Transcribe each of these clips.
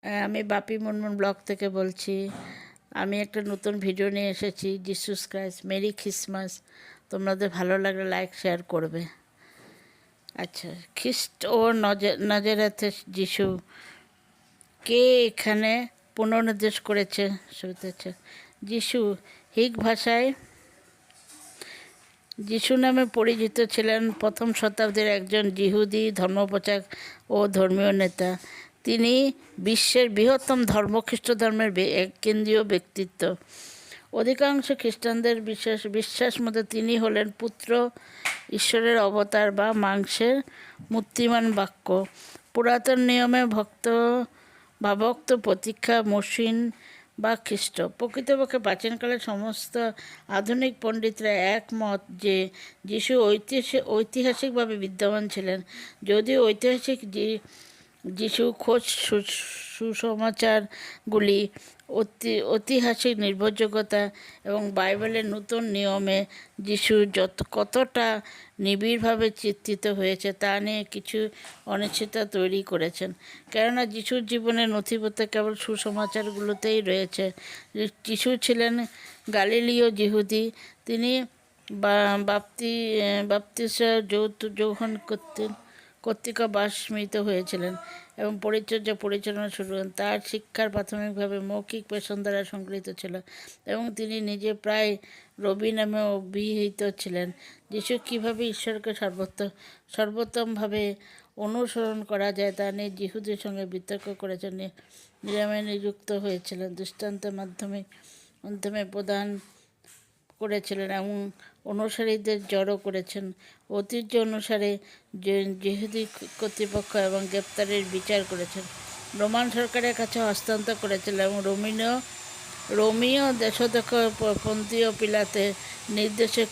আমি বাপি মুনমুন ব্লগ থেকে বলছি। আমি একটা নতুন ভিডিও নিয়ে এসেছি, জিসাস ক্রাইস্ট মেরি খ্রিসমাস। তোমাদের ভালো লাগলে লাইক শেয়ার করবে। আচ্ছা, খ্রিস্ট ও নাজারেথে যিশু কে এখানে পুনর্নির্দেশ করেছে? শুনতেছে যিশু হিক ভাষায় যিশু নামে পরিচিত ছিলেন প্রথম শতাব্দীর একজন ইহুদি ধর্মপ্রচারক ও ধর্মীয় নেতা। তিনি বিশ্বের বৃহত্তম ধর্ম খ্রিস্ট ধর্মের এক কেন্দ্রীয় ব্যক্তিত্ব। অধিকাংশ খ্রিস্টানদের বিশ্বাস মতে তিনি হলেন পুত্র, ঈশ্বরের অবতার বা মাংসের মূর্তিমান বাক্য। পুরাতন নিয়মে ভক্ত প্রতীক্ষা মসিন বা খ্রিস্ট। প্রকৃতপক্ষে প্রাচীনকালের সমস্ত আধুনিক পণ্ডিতরা একমত যে যিশু ঐতিহাসিকভাবে বিদ্যমান ছিলেন। যদিও ঐতিহাসিক যিশু খোঁজ সুসমাচারগুলি ঐতিহাসিক নির্ভরযোগ্যতা এবং বাইবেলের নতুন নিয়মে যিশু কতটা নিবিড়ভাবে চিত্রিত হয়েছে তা নিয়ে কিছু অনিশ্চয়তা তৈরি করেছেন। কেননা যিশুর জীবনের নথিপত্র কেবল সুসমাচারগুলোতেই রয়েছে। যিশু ছিলেন গালিলীয় ইহুদি। তিনি বাপ্তিস্ম যৌহন কর্তৃক বাসমৃত হয়েছিলেন এবং পরিচালনা শুরু করেন। তার শিক্ষার প্রাথমিকভাবে মৌখিক পেশন দ্বারা সংগৃহীত ছিল এবং তিনি নিজে প্রায় রবি নামে অভিহিত ছিলেন। যিশু কীভাবে ঈশ্বরকে সর্বোত্তমভাবে অনুসরণ করা যায় তা নিয়ে যিহুদের সঙ্গে বিতর্ক করেছেন। নিরামে নিযুক্ত হয়েছিলেন, দৃষ্টান্তের মাধ্যমে প্রদান করেছিলেন এবং অনুসারীদের জড়ো করেছেন। ঐতিহ্য অনুসারে ইহুদি কর্তৃপক্ষ এবং গ্রেপ্তারের বিচার করেছেন, রোমান সরকারের কাছে হস্তান্তর করেছিলেন এবং রোমীয় দেশাধ্যক্ষ পন্তীয় পিলাতের নির্দেশে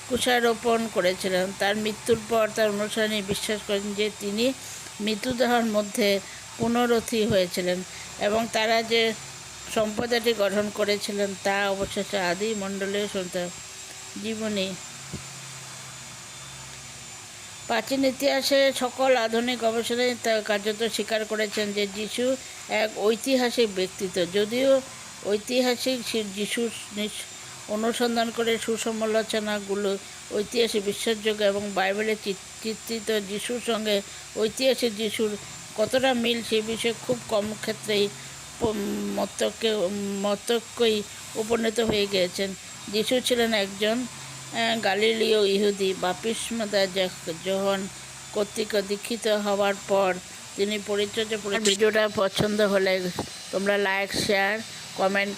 কুশারোপণ করেছিলেন। তার মৃত্যুর পর তার অনুসারী বিশ্বাস করেন যে তিনি মৃতদেহের মধ্যে পুনরুত্থিত হয়েছিলেন এবং তারা যে সম্প্রদায়টি গঠন করেছিলেন তা অবশেষে আদি মণ্ডলীয় জীবনী। প্রাচীন ইতিহাসে সকল আধুনিক গবেষণায় কার্যত স্বীকার করেছেন যে যিশু এক ঐতিহাসিক ব্যক্তিত্ব। যদিও ঐতিহাসিক যিশুর অনুসন্ধান করে সুসমালোচনাগুলো ঐতিহাসিক বিশ্বাসযোগ্য এবং বাইবেলে চিত্রিত যিশুর সঙ্গে ঐতিহাসিক যিশুর কতটা মিল সে বিষয়ে খুব কম ক্ষেত্রেই মতৈক্যই উপনীত হয়ে গিয়েছেন। যিশু ছিলেন একজন গালিলীয় ইহুদি। বাপ্তিস্ম যোহন কর্তৃক দীক্ষিত হওয়ার পর তিনি ভিডিওটা পছন্দ হলে তোমরা লাইক, শেয়ার, কমেন্ট